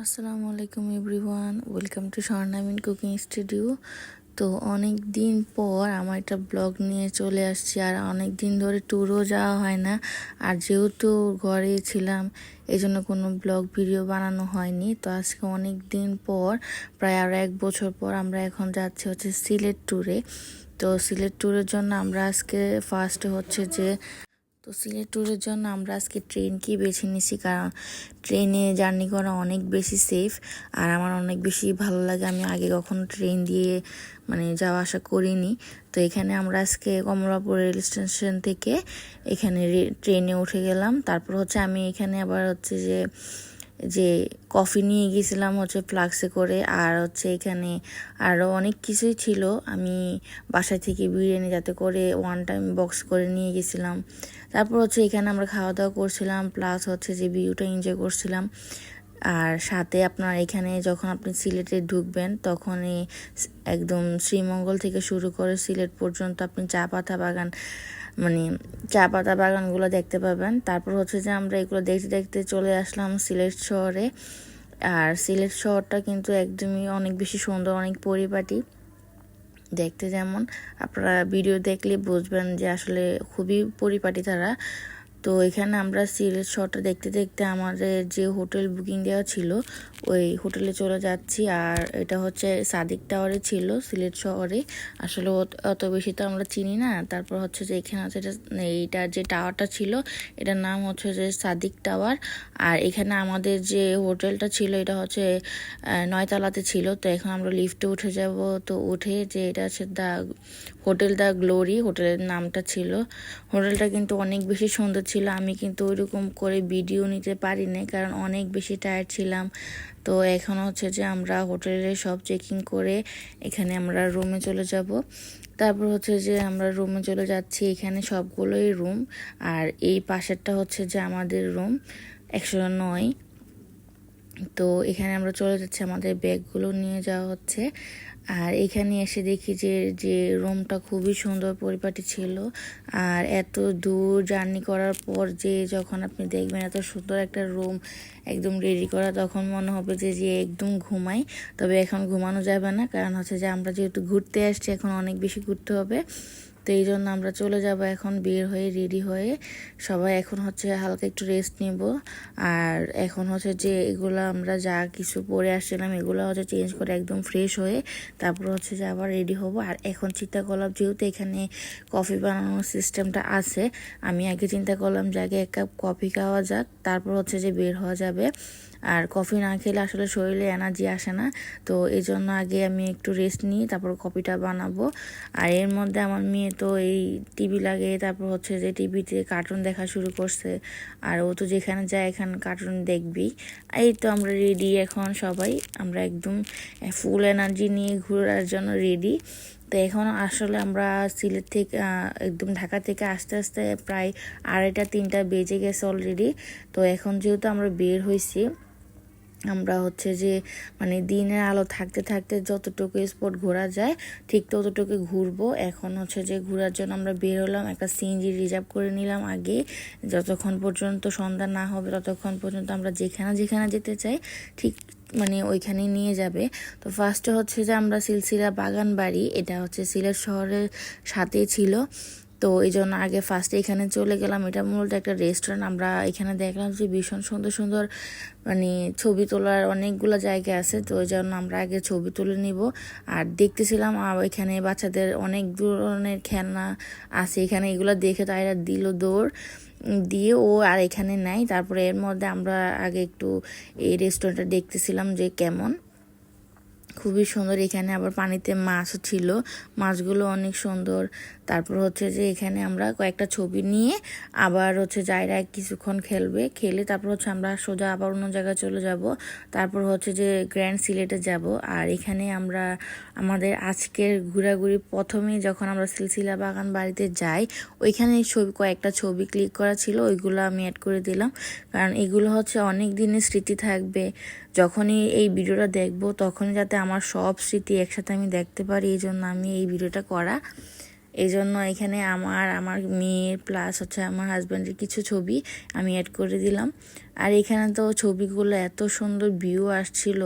আসসালামু আলাইকুম everyone, welcome to Swarnamin cooking studio. তো অনেক দিন পর আমার একটা ব্লগ নিয়ে চলে আসছি। আর অনেক দিন ধরে ট্যুরও যাওয়া হয় না, আর যেহেতু ঘরে ছিলাম এই জন্য কোনো ব্লগ ভিডিও বানানো হয়নি। তো আজকে অনেক দিন পর, প্রায় আরও 1 বছর পর আমরা এখন যাচ্ছি সিলেট ট্যুরে। তো সিলেট ট্যুরের জন্য আমরা আজকে সিলেট ট্যুরের জন্য আমরা আজকে ট্রেনকেই বেছে নিছি, কারণ ট্রেনে জার্নি করা অনেক বেশি সেফ। আর আমার অনেক বেশি ভালো লাগে, আমি আগে কখনো ট্রেন দিয়ে যাওয়া আসা করিনি। তো এখানে আমরা আজকে কমলাপুর রেল স্টেশন থেকে এখানে ট্রেনে উঠে গেলাম। তারপর আমি এখানে আবার যে যে কফি নিয়ে গেছিলাম ফ্লাক্সে করে, আর এখানে আরও অনেক কিছুই ছিল। আমি বাসা থেকে বিরিয়ানি যাতে করে ওয়ান টাইম বক্স করে নিয়ে গেছিলাম। তারপর এখানে আমরা খাওয়া দাওয়া করছিলাম, প্লাস যে ভিউটা এনজয় করছিলাম। আর সাথে আপনার এখানে যখন আপনি সিলেটে ঢুকবেন তখন একদম শ্রীমঙ্গল থেকে শুরু করে সিলেট পর্যন্ত আপনি চা পাতা বাগানগুলো দেখতে পাবেন। তারপর যে আমরা এগুলো দেখতে দেখতে চলে আসলাম সিলেট শহরে। আর সিলেট শহরটা কিন্তু একদমই অনেক বেশি সুন্দর, অনেক পরিপাটি দেখতে। যেমন আপনারা ভিডিও দেখলে বুঝবেন যে আসলে খুবই পরিপাটি তারা। তো এখানে আমরা সিলেট শহরটা দেখতে দেখতে আমাদের যে হোটেল বুকিং দেওয়া ছিল ওই হোটেলে চলে যাচ্ছি। আর এটা সাদিক টাওয়ারে ছিল সিলেট শহরে। আসলে অত বেশি তো আমরা চিনি না। তারপর যে এখানে এইটা যে টাওয়ারটা ছিল এটার নাম যে সাদিক টাওয়ার। আর এখানে আমাদের যে হোটেলটা ছিল এটা 9 তলাতে ছিল। তো এখন আমরা লিফটে উঠে যাব। তো উঠে যে এটা দ্য গ্লোরি হোটেলের নামটা ছিল। হোটেলটা কিন্তু অনেক বেশি সুন্দর ছিল। আমি কিন্তু ওইরকম করে ভিডিও নিতে পারি নাই, কারণ অনেক বেশি টায়ার্ড ছিলাম। তো এখন যে আমরা হোটেলে সব চেকিং করে এখানে আমরা রুমে চলে যাব। তারপর যে আমরা রুমে চলে যাচ্ছি। এখানে সবগুলোই রুম, আর এই পাশেরটা যে আমাদের রুম 109। তো এখানে আমরা চলে যাচ্ছি, আমাদের ব্যাগগুলো নিয়ে যাওয়া হচ্ছে। আর এখানে এসে দেখি যে রুমটা খুবই সুন্দর পরিপাটি ছিল। আর এত দূর জার্নি করার পর যখন আপনি দেখবেন এত সুন্দর একটা রুম একদম রেডি করা, তখন মনে হবে যে একদম ঘুমাই। তবে এখন ঘুমানো যাবে না, কারণ যে আমরা যেহেতু ঘুরতে আসছি এখন অনেক বেশি ঘুরতে হবে। তো এই জন্য আমরা চলে যাব এখন বের হয়ে রেডি হয়ে। সবাই এখন হালকা একটু রেস্ট নেব। আর এখন যে এগুলো আমরা যা কিছু পরে আসছিলাম এগুলো চেঞ্জ করে একদম ফ্রেশ হয়ে তারপর যে আবার রেডি হব। আর এখন চিন্তা করলাম যেহেতু এখানে কফি বানানোর সিস্টেমটা আছে, আমি আগে চিন্তা করলাম যে আগে 1 কাপ কফি খাওয়া যাক, তারপর যে বের হওয়া যাবে। আর কফি না খেলে আসলে শরীরে এনার্জি আসে না। তো এই জন্য আগে আমি একটু রেস্ট নিই, তারপর কফিটা বানাবো। আর এর মধ্যে আমার মেয়ে তো এই টিভি লাগে, তারপর যে টিভিতে কার্টুন দেখা শুরু করছে। আর ও তো যেখানে যায় এখানে কার্টুন দেখবি। এই তো আমরা রেডি এখন সবাই, আমরা একদম ফুল এনার্জি নিয়ে ঘোরার জন্য রেডি। তো এখন আসলে আমরা সিলেট থেকে একদম ঢাকা থেকে আস্তে আস্তে প্রায় 2:30-3টা বেজে গেছে অলরেডি। তো এখন যেহেতু আমরা বের হয়েছি, আমরা যে দিনের আলো থাকতে থাকতে যতটুকু স্পট ঘোরা যায় ঠিক ততটুকু ঘুরবো। এখন যে ঘোরার জন্য আমরা বের হলাম, একটা সিএনজি রিজার্ভ করে নিলাম আগে, যতক্ষণ পর্যন্ত সন্ধ্যা না হবে ততক্ষণ পর্যন্ত আমরা যেখানে যেখানে যেতে চাই ঠিক ওইখানেই নিয়ে যাবে। তো ফার্স্টে যে আমরা সিলসিলা বাগান বাড়ি, এটা সিলেট শহরের সাথেই ছিল। তো এই জন্য আগে ফার্স্টে এখানে চলে গেলাম। এটা মূলত একটা রেস্টুরেন্ট। আমরা এখানে দেখলাম যে ভীষণ সুন্দর সুন্দর ছবি তোলার অনেকগুলো জায়গা আছে। তো ওই জন্য আমরা আগে ছবি তুলে নিব। আর দেখতেছিলাম এখানে বাচ্চাদের অনেক ধরনের খেলনা আছে, এখানে এগুলো দেখে তাইরা দিল দৌড় দিয়ে ও আর এখানে নাই। তারপরে এর মধ্যে আমরা আগে একটু এই রেস্টুরেন্টটা দেখতেছিলাম যে কেমন, খুবই সুন্দর। এখানে আবার পানিতে মাছও ছিল, মাছগুলো অনেক সুন্দর। তারপর যে এখানে আমরা কয়েকটা ছবি নিয়ে আবার যাইরা কিছুক্ষণ খেলে তারপর আমরা সোজা আবার অন্য জায়গায় চলে যাব। তারপর যে গ্র্যান্ড সিলেটে যাব। আর এখানে আমরা আমাদের আজকের ঘোরাঘুরি প্রথমেই যখন আমরা সিলসিলা বাগান বাড়িতে যাই ওইখানে কয়েকটা ছবি ক্লিক করা ছিল, ওইগুলো আমি অ্যাড করে দিলাম, কারণ এগুলো অনেক দিনের স্মৃতি থাকবে। যখনই এই ভিডিওটা দেখবো তখনই যাতে আমার সব স্মৃতি একসাথে আমি দেখতে পারি, এই জন্য আমি এই ভিডিওটা করা। এই জন্য এখানে আমার মেয়ের প্লাস হচ্ছে আমার হাজব্যান্ডের কিছু ছবি আমি অ্যাড করে দিলাম। আর এখানে তো ছবিগুলো এত সুন্দর ভিউ আসছিল,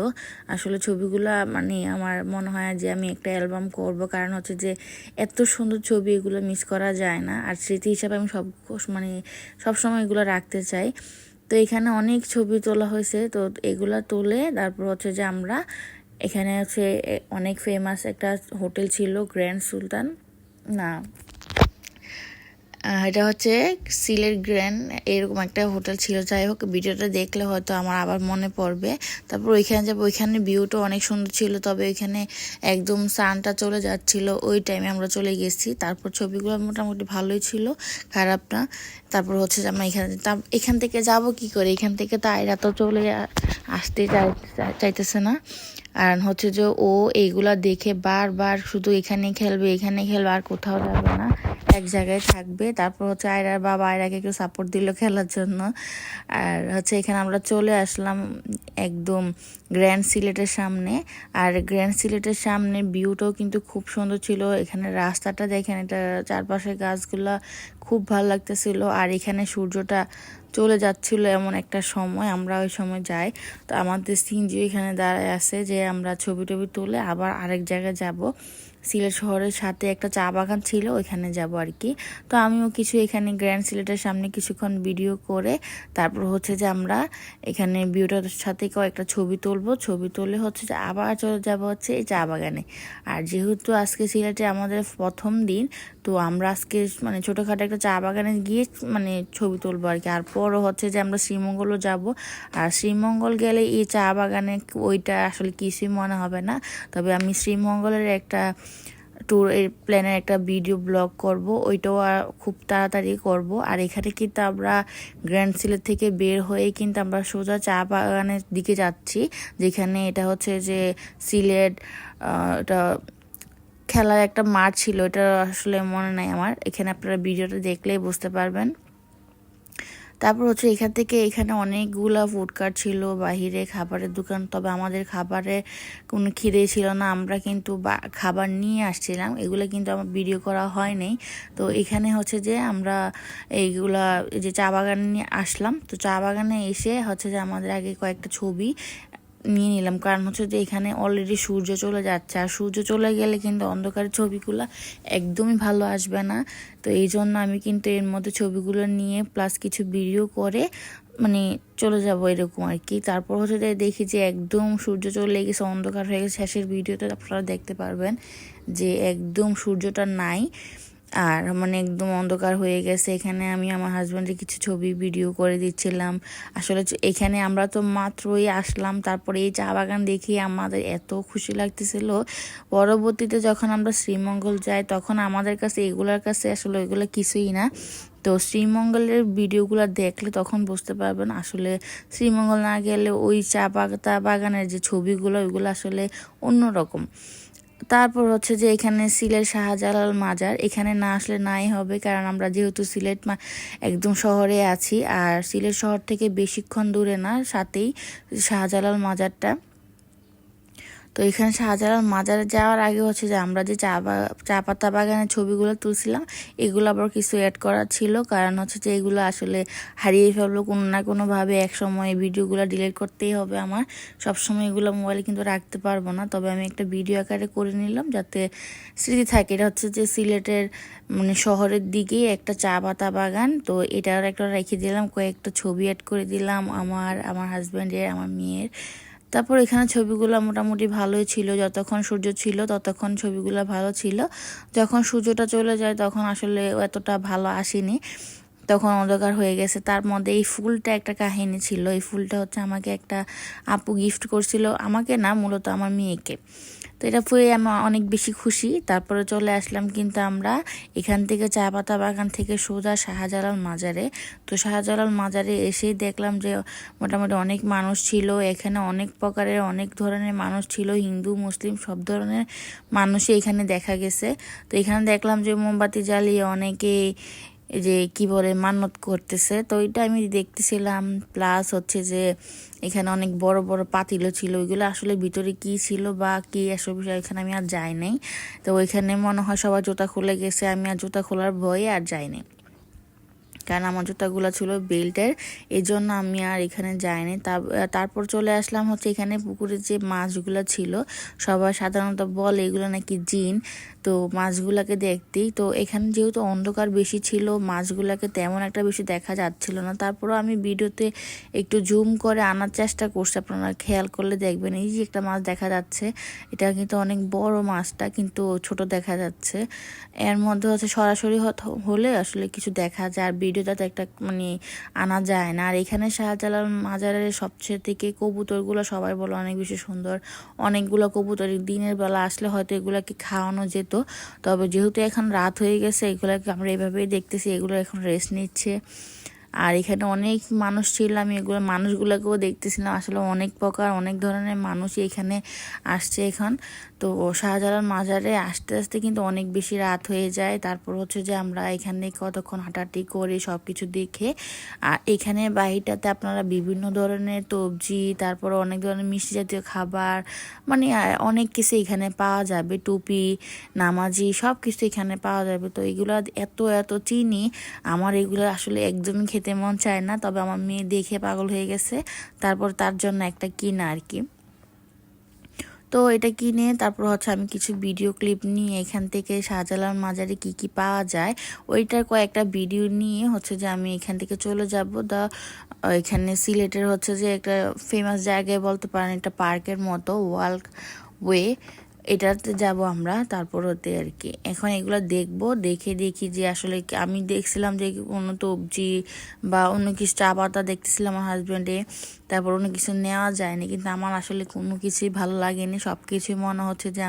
আসলে ছবিগুলো মানে আমার মনে হয় যে আমি একটা অ্যালবাম করব, কারণ হচ্ছে যে এত সুন্দর ছবি, এগুলো মিস করা যায় না। আর স্মৃতি হিসাবে আমি সবসময় এগুলো রাখতে চাই। তো এখানে অনেক ছবি তোলা হয়েছে, তো এগুলা তুলে তারপর হচ্ছে যে আমরা এখানে হচ্ছে অনেক ফেমাস একটা হোটেল ছিল, গ্র্যান্ড সুলতান না, এটা হচ্ছে সিলেট গ্র্যান্ড এরকম একটা হোটেল ছিল। যাই হোক, ভিডিওটা দেখলে হয়তো আমার আবার মনে পড়বে। তারপর ওইখানে যাবো, ওইখানে ভিউটা অনেক সুন্দর ছিল, তবে ওইখানে একদম সানটা চলে যাচ্ছিল, ওই টাইমে আমরা চলে গেছি। তারপর ছবিগুলো মোটামুটি ভালোই ছিল, খারাপ না। তারপর হচ্ছে যে আমরা এখান থেকে যাব কি করে, এখান থেকে তো আয়রা তো চলে আসতে চাইতেছে না। আর হচ্ছে যে ও এইগুলা দেখে বারবার শুধু এখানে খেলবে আর কোথাও যাবে না, এক জায়গায় থাকবে। তারপর হচ্ছে আয়রার বাবা আয়রাকে একটু সাপোর্ট দিল খেলার জন্য। আর হচ্ছে এখানে আমরা চলে আসলাম একদম গ্র্যান্ড সিলেটের সামনে। আর গ্র্যান্ড সিলেটের সামনে ভিউটাও কিন্তু খুব সুন্দর ছিল। এখানে রাস্তাটা দেখেন, এটা চারপাশে গাছগুলা খুব ভালো লাগতেছিল। আর এখানে সূর্যটা চলে যাচ্ছিল এমন একটা সময়, আমরা ওই সময় যাই। তো আমাদের সিনজি এখানে দাঁড়ায় আছে যে আমরা ছবি টবি তুলে আবার আরেক জায়গায় যাব। সিলেট শহরের সাথে একটা চা বাগান ছিল, ওইখানে যাব আর কি। তো আমিও কিছু এখানে গ্র্যান্ড সিলেটের সামনে কিছুক্ষণ ভিডিও করে তারপর হচ্ছে যে আমরা এখানে ভিউটার সাথে কয়েকটা ছবি তুলবো। ছবি তুলে হচ্ছে যে আবার চলে যাব হচ্ছে এই চা বাগানে। আর যেহেতু আজকে সিলেটে আমাদের প্রথম দিন, তো আমরা আজকে মানে ছোটোখাটো একটা চা বাগানে গিয়ে মানে ছবি তুলবো আর কি। আর পরও হচ্ছে যে আমরা শ্রীমঙ্গলও যাব। আর শ্রীমঙ্গল গেলে এই চা বাগানে ওইটা আসলে কিছুই মনে হবে না। তবে আমি শ্রীমঙ্গলের একটা এর প্ল্যানের একটা ভিডিও ব্লগ করব, ওইটাও খুব তাড়াতাড়ি করব। আর এখানে কিন্তু আমরা গ্র্যান্ড সিলেট থেকে বের হয়ে কিন্তু আমরা সোজা চা বাগানের দিকে যাচ্ছি, যেখানে এটা হচ্ছে যে সিলেট এটা খেলার একটা মাঠ ছিল, এটা আসলে মনে নাই আমার। এখানে আপনারা ভিডিওটা দেখলেই বুঝতে পারবেন। তারপর হচ্ছে এখান থেকে এখানে অনেকগুলা ফুডকার্ট ছিল, বাহিরে খাবারের দোকান। তবে আমাদের খাবারে কোনো খিদে ছিল না, আমরা কিন্তু খাবার নিয়ে আসছিলাম, এগুলো কিন্তু আমার ভিডিও করা হয় নাই। তো এখানে হচ্ছে যে আমরা এইগুলা যে চা বাগানে নিয়ে আসলাম, তো চা বাগানে এসে হচ্ছে যে আমাদের আগে কয়েকটা ছবি নিয়ে নিলাম, কারণ হচ্ছে যে এখানে অলরেডি সূর্য চলে যাচ্ছে। আর সূর্য চলে গেলে কিন্তু অন্ধকারের ছবিগুলো একদমই ভালো আসবে না। তো এই জন্য আমি কিন্তু এর মধ্যে ছবিগুলো নিয়ে প্লাস কিছু ভিডিও করে মানে চলে যাব এরকম আর কি। তারপর হচ্ছে যে দেখি যে একদম সূর্য চলে গেছে, অন্ধকার হয়ে গেছে। শেষের ভিডিওতে আপনারা দেখতে পারবেন যে একদম সূর্যটা নাই, আর মানে একদম অন্ধকার হয়ে গেছে। এখানে আমি আমার হাজব্যান্ডের কিছু ছবি ভিডিও করে দিচ্ছিলাম। আসলে এখানে আমরা তো মাত্রই আসলাম, তারপরে এই চা বাগান দেখি আমাদের এত খুশি লাগতেছিল। পরবর্তীতে যখন আমরা শ্রীমঙ্গল যাই তখন আমাদের কাছে এগুলোর কাছে আসলে ওইগুলো কিছুই না। তো শ্রীমঙ্গলের ভিডিওগুলো দেখলে তখন বুঝতে পারবেন আসলে শ্রীমঙ্গল না গেলে ওই চা বাগানের যে ছবিগুলো ওইগুলো আসলে অন্যরকম। তারপর হচ্ছে যে এখানে সিলেট শাহজালাল মাজার, এখানে না আসলে নাই হবে, কারণ আমরা যেহেতু সিলেট একদম শহরে আছি। আর সিলেট শহর থেকে বেশিক্ষণ দূরে না, সাথেই শাহজালাল মাজারটা। তো এখানে শাহজালাল মাজারে যাওয়ার আগে হচ্ছে যে আমরা যে চা পাতা বাগানের ছবিগুলো তুলছিলাম, এগুলো আবার কিছু অ্যাড করা ছিল, কারণ হচ্ছে যে এগুলো আসলে হারিয়ে ফেলবো কোনো না কোনোভাবে। এক সময় ভিডিওগুলো ডিলিট করতেই হবে আমার, সবসময় এগুলো মোবাইলে কিন্তু রাখতে পারবো না। তবে আমি একটা ভিডিও আকারে করে নিলাম যাতে স্মৃতি থাকে। এটা হচ্ছে যে সিলেটের মানে শহরের দিকেই একটা চা পাতা বাগান, তো এটার একটা রেখে দিলাম, কয়েকটা ছবি অ্যাড করে দিলাম আমার হাজব্যান্ডের, আমার মেয়ের। তারপর এখানে ছবিগুলো মোটামুটি ভালোই ছিল, যতক্ষণ সূর্য ছিল ততক্ষণ ছবিগুলো ভালো ছিল। যখন সূর্যটা চলে যায় তখন আসলে এতটা ভালো আসেনি, তখন অন্ধকার হয়ে গেছে। তার মধ্যে এই ফুলটা একটা কাহিনী ছিল, এই ফুলটা হচ্ছে আমাকে একটা আপু গিফট করছিল, আমাকে না মূলত আমার মেয়েকে। তো এটা পেয়ে আমি অনেক বেশি খুশি। তারপরে চলে আসলাম কিন্তু আমরা এখান থেকে চা পাতা বাগান থেকে সোজা শাহজালাল মাজারে। তো শাহজালাল মাজারে এসেই দেখলাম যে মোটামুটি অনেক মানুষ ছিল, এখানে অনেক প্রকারের অনেক ধরনের মানুষ ছিল, হিন্দু মুসলিম সব ধরনের মানুষই এখানে দেখা গেছে। তো এখানে দেখলাম যে মোমবাতি জ্বালিয়ে অনেকে এই যে কি বলে মান্নত করতেছে, তো এটা আমি দেখতেছিলাম। প্লাস হচ্ছে যে এখানে অনেক বড় বড় পাতিলও ছিল, ওইগুলো আসলে ভিতরে কি ছিল বা কি আসলে বিষয় এখানে আমি আর যাই নাই। তো ওইখানে মনে হয় সবার জুতা খুলে গেছে, আমি আর জুতা খোলার ভয়ে আর যাইনি, কারণ আমার জুতাগুলো ছিল বেল্টের, এই জন্য আমি আর এখানে যাইনি। তারপর চলে আসলাম হচ্ছে এখানে পুকুরে যে মাছগুলো ছিল, সবাই সাধারণত বলে এগুলো নাকি জিন, তো মাছগুলাকে দেখতেই। তো এখানে যেহেতু অন্ধকার বেশি ছিল, মাছগুলাকে তেমন একটা বেশি দেখা যাচ্ছিল না। তারপরও আমি ভিডিওতে একটু জুম করে আনার চেষ্টা করছি, আপনারা খেয়াল করলে দেখবেন এই যে একটা মাছ দেখা যাচ্ছে, এটা কিন্তু অনেক বড় মাছটা, কিন্তু ছোট দেখা যাচ্ছে। এর মধ্যে হচ্ছে সরাসরি হলে আসলে কিছু দেখা যায়, আর ভিডিওটাতে একটা মানে আনা যায় না। আর এখানে শাহজালাল মাজারের সবচেয়ে থেকে কবুতরগুলো সবাই বলে অনেক বেশি সুন্দর, অনেকগুলো কবুতর দিনের বেলা আসলে হয়তো এগুলাকে খাওয়ানো যেত, তবে যেহেতু এখন রাত হয়ে গেছে এগুলাকে আমরা এভাবেই দেখতেছি, এগুলো এখন রেস্ট নিচ্ছে। আর এখানে অনেক মানুষ ছিল, আমি এগুলো মানুষগুলোকেও দেখতেছিলাম, আসলে অনেক প্রকার অনেক ধরনের মানুষই এখানে আসছে এখন। তো শাহজালাল মাজারে আসতে আসতে কিন্তু অনেক বেশি রাত হয়ে যায়। তারপর হচ্ছে যে আমরা এখানে কতক্ষণ হাঁটাহাঁটি করে সব কিছু দেখে, আর এখানে বাহিরটাতে আপনারা বিভিন্ন ধরনের সবজি, তারপর অনেক ধরনের মিষ্টি জাতীয় খাবার, মানে অনেক কিছু এখানে পাওয়া যাবে, টুপি, নামাজি সব কিছু এখানে পাওয়া যাবে। তো এগুলো এত এত চিনি, আমার এগুলো আসলে একদমই খেতে মন চায় না, তবে আমার মেয়ে দেখে পাগল হয়ে গেছে, তারপর তার জন্য একটা কিনা আর কি। তো এটা কিনে তারপর হচ্ছে আমি কিছু ভিডিও ক্লিপ নিয়ে এখান থেকে শাহজালাল মাজারে কি কি পাওয়া যায় ওইটার কয়েকটা ভিডিও নিয়ে হচ্ছে যে আমি এখান থেকে চলে যাব। এখানে সিলেটের হচ্ছে যে একটা ফেমাস জায়গায় বলতে পারেন, একটা পার্কের মতো ওয়ার্ল্ড ওয়ে, এটাতে যাব আমরা। তারপর হতে আর কি এখন এগুলো দেখব, দেখি যে আসলে আমি দেখছিলাম যে কোনো সবজি বা অন্য কিছু চা পাতা দেখতেছিলাম আমার হাজব্যান্ডে, তারপর অন্য কিছু নেওয়া যায়নি, কিন্তু আমার আসলে কোনো কিছুই ভালো লাগেনি। সব কিছুই মনে হচ্ছে যে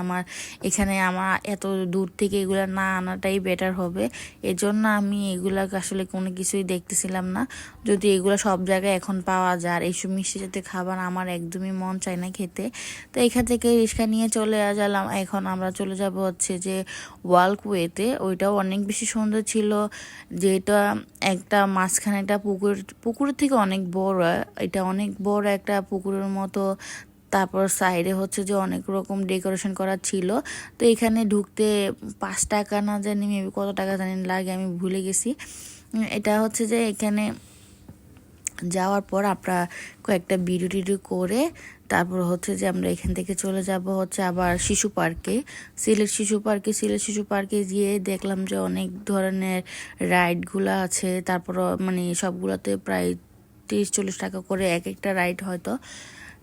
এখানে আমার এত দূর থেকে এগুলো না আনাটাই বেটার হবে, এজন্য আমি এগুলাকে আসলে কোনো কিছুই দেখতেছিলাম না। যদি এগুলো সব জায়গায় এখন পাওয়া যায়, আর এইসব মিষ্টি জাতীয় খাবার আমার একদমই মন চায় না খেতে। তো এখান থেকে রিক্সা নিয়ে চলে গেলাম। এখন আমরা চলে যাব হচ্ছে যে ওয়ালকওয়েতে, ওইটাও অনেক বেশি সুন্দর ছিল, যেটা একটা মাঝখানে একটা পুকুরের থেকে অনেক বড়, এটা অনেক বড় একটা পুকুরের মতো। তারপর সাইডে হচ্ছে যে অনেক রকম ডেকোরেশন করা ছিল। তো এখানে ঢুকতে 5 টাকা না জানি মেবি কত টাকা জানি লাগে, আমি ভুলে গেছি। এটা হচ্ছে যে এখানে যাওয়ার পর আমরা কয়েকটা ভিডিও টিডিও করে তারপর হচ্ছে যে আমরা এখান থেকে চলে যাব হচ্ছে আবার শিশু পার্কে, সিলেট শিশু পার্কে গিয়ে দেখলাম যে অনেক ধরনের রাইডগুলো আছে। তারপর মানে সবগুলোতে প্রায় 30-40 টাকা করে এক একটা রাইড হয়তো,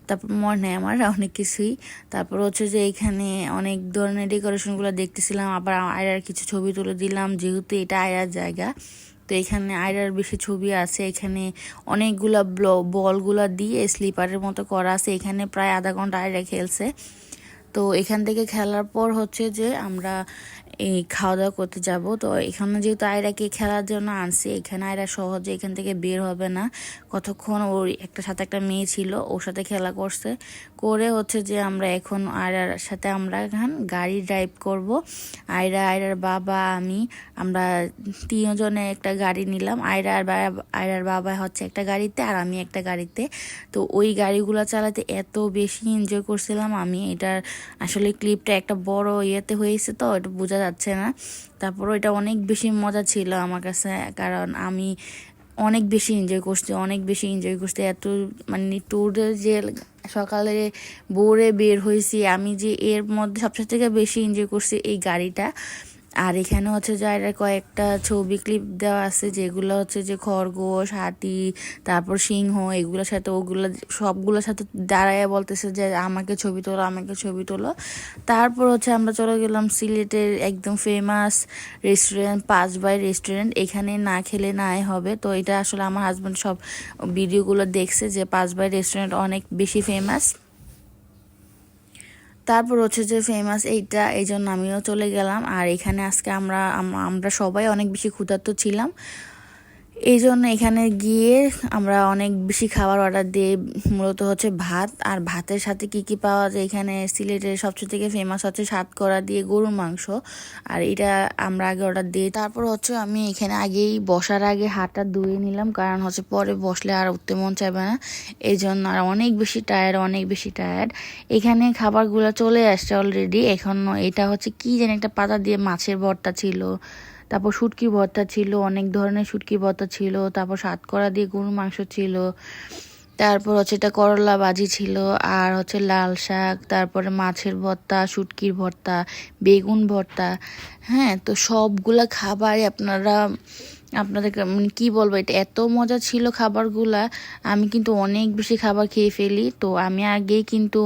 তারপর মনে নেই আমার অনেক কিছুই। তারপর হচ্ছে যে এখানে অনেক ধরনের ডেকোরেশনগুলো দেখতেছিলাম, আবার আয়রার কিছু ছবি তুলে দিলাম, যেহেতু এটা আয়রার জায়গা। তো এখানে আয়রার বেশি ছবি আছে, এখানে অনেকগুলা বলগুলা দিয়ে স্লিপারের মতো করা আছে, এখানে প্রায় আধা ঘন্টা আয়রা খেলছে। তো এখান থেকে খেলার পর হচ্ছে যে আমরা এই খাওয়া দাওয়া করতে যাব। তো এখানে যেহেতু আয়রাকে খেলার জন্য আনছি, এখানে আয়রা সহজে এখান থেকে বের হবে না, কতক্ষণ ওর একটা সাথে একটা মেয়ে ছিল ওর সাথে খেলা করছে, করে হচ্ছে যে আমরা এখন আয়রার সাথে আমরা এখন গাড়ি ড্রাইভ করব। আয়রার বাবা আমি আমরা 3জনে একটা গাড়ি নিলাম, আয়রার বাবা হচ্ছে একটা গাড়িতে আর আমি একটা গাড়িতে। তো ওই গাড়িগুলো চালাতে এত বেশি এনজয় করছিলাম আমি, এটার আসলে ক্লিপটা একটা বড় ইয়েতে হয়েছে তো এটা বোঝা যাচ্ছে না। তারপর এটা অনেক বেশি মজা ছিল আমার কাছে, কারণ আমি অনেক বেশি এনজয় করছি এত মানে ট্যুরে যে সকালে ভোরে বের হয়েছি আমি, যে এর মধ্যে সবচেয়ে থেকে বেশি এনজয় করছি এই গাড়িটা। আর এখানে হচ্ছে যে কয়েকটা ছবি ক্লিপ দেওয়া আছে, যেগুলো হচ্ছে যে খরগোশ, হাতি, তারপর সিংহ, এগুলোর সাথে সবগুলোর সাথে দাঁড়ায় বলতেছে যে আমাকে ছবি তোলো। তারপর হচ্ছে আমরা চলে গেলাম সিলেটের একদম ফেমাস রেস্টুরেন্ট 5 বাই রেস্টুরেন্ট, এখানে না খেলে নাই হবে। তো এটা আসলে আমার হাজব্যান্ড সব ভিডিওগুলো দেখছে যে 5 বাই রেস্টুরেন্ট অনেক বেশি ফেমাস। তারপর হচ্ছে যে ফেমাস এইটা, এই জন্য আমিও চলে গেলাম। আর এখানে আজকে আমরা সবাই অনেক বেশি ক্ষুধার্ত ছিলাম, এই জন্য এখানে গিয়ে আমরা অনেক বেশি খাবার অর্ডার দিই, মূলত হচ্ছে ভাত। আর ভাতের সাথে কি কি পাওয়া যায় এখানে, সিলেটের সবচেয়ে থেকে ফেমাস হচ্ছে সাতকরা দিয়ে গরুর মাংস, আর এটা আমরা আগে অর্ডার দিই। তারপর হচ্ছে আমি এখানে আগেই বসার আগে হাতটা ধুয়ে নিলাম, কারণ হচ্ছে পরে বসলে আর উঠতে মন চাইবে না, এই জন্য। আর অনেক বেশি টায়ার্ড। এখানে খাবারগুলো চলে আসছে অলরেডি। এখন এটা হচ্ছে কি যেন একটা পাতা দিয়ে মাছের ভর্তা ছিল, তারপর শুটকি ভর্তা ছিল, অনেক ধরনের শুটকি ভর্তা ছিল, তারপর সাতকরা দিয়ে গরুর মাংস ছিল, তারপর হচ্ছে এটা করলা ভাজি ছিল, আর হচ্ছে লাল শাক, তারপরে মাছের ভর্তা, শুটকির ভর্তা, বেগুন ভর্তা। হ্যাঁ, তো সবগুলা খাবারই আপনাদেরকে মানে কি বলবো, এটা এত মজা ছিল খাবারগুলা। আমি কিন্তু অনেক বেশি খাবার খেয়ে ফেলি, তো আমি আগেই কিন্তু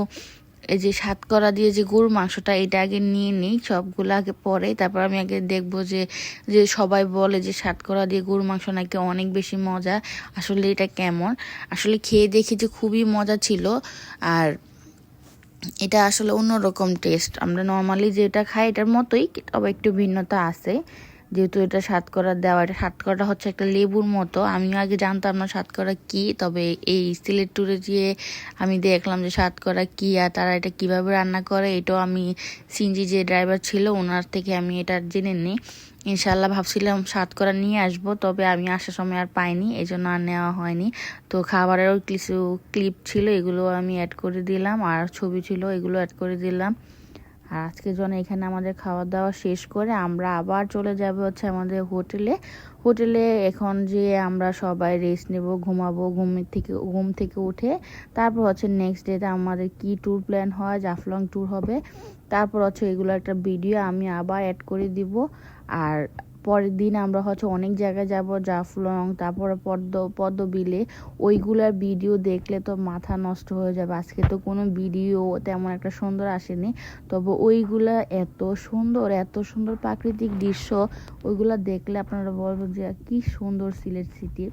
এই যে সাতকরা দিয়ে যে গরুর মাংসটা, এটা আগে নিয়ে নিই, সবগুলো আগে পরে, তারপর আমি আগে দেখবো যে যে সবাই বলে যে সাতকরা দিয়ে গরুর মাংস নাকি অনেক বেশি মজা, আসলে এটা কেমন। আসলে খেয়ে দেখি যে খুবই মজা ছিল। আর এটা আসলে অন্যরকম টেস্ট, আমরা নর্মালি যেটা খাই এটার মতোই, তবে একটু ভিন্নতা আছে। যেহেতু এটা সাতকরা দেওয়া, এটা সাতকরাটা হচ্ছে একটা লেবুর মতো। আমিও আগে জানতাম না সাতকরা কি, তবে এই সিলেট ট্যুরে যেয়ে আমি দেখলাম যে সাতকরা কি আর তারা এটা কিভাবে রান্না করে, এটাও আমি সিনজি যে ড্রাইভার ছিল ওনার থেকে আমি এটা জেনে নিই। ইনশাল্লাহ ভাবছিলাম সাতকরা নিয়ে আসবো, তবে আমি আসার সময় আর পাইনি, এই জন্য আর নেওয়া হয়নি। তো খাবারেরও কিছু ক্লিপ ছিল, এগুলো আমি অ্যাড করে দিলাম, আর ছবি ছিল, এগুলো অ্যাড করে দিলাম। আর আজকের জন্য এখানে আমাদের খাওয়া দাওয়া শেষ করে আমরা আবার চলে যাব হচ্ছে আমাদের হোটেলে এখন যে আমরা সবাই রেস্ট নেব, ঘুমাবো, ঘুম থেকে উঠে তারপর হচ্ছে নেক্সট ডেতে আমাদের কি ট্যুর প্ল্যান হয়, জাফলং ট্যুর হবে, তারপর হচ্ছে এগুলো একটা ভিডিও আমি আবার অ্যাড করে দিব। আর পরের দিন আমরা হচ্ছে অনেক জায়গায় যাব, জাফলং, তারপরে পদ্মবিলে, ওইগুলার ভিডিও দেখলে তো মাথা নষ্ট হয়ে যাবে। আজকে তো কোনো ভিডিও তেমন একটা সুন্দর আসেনি, তবে ওইগুলা এত সুন্দর প্রাকৃতিক দৃশ্য, ওইগুলা দেখলে আপনারা বলবেন যে কি সুন্দর সিলেট সিটি।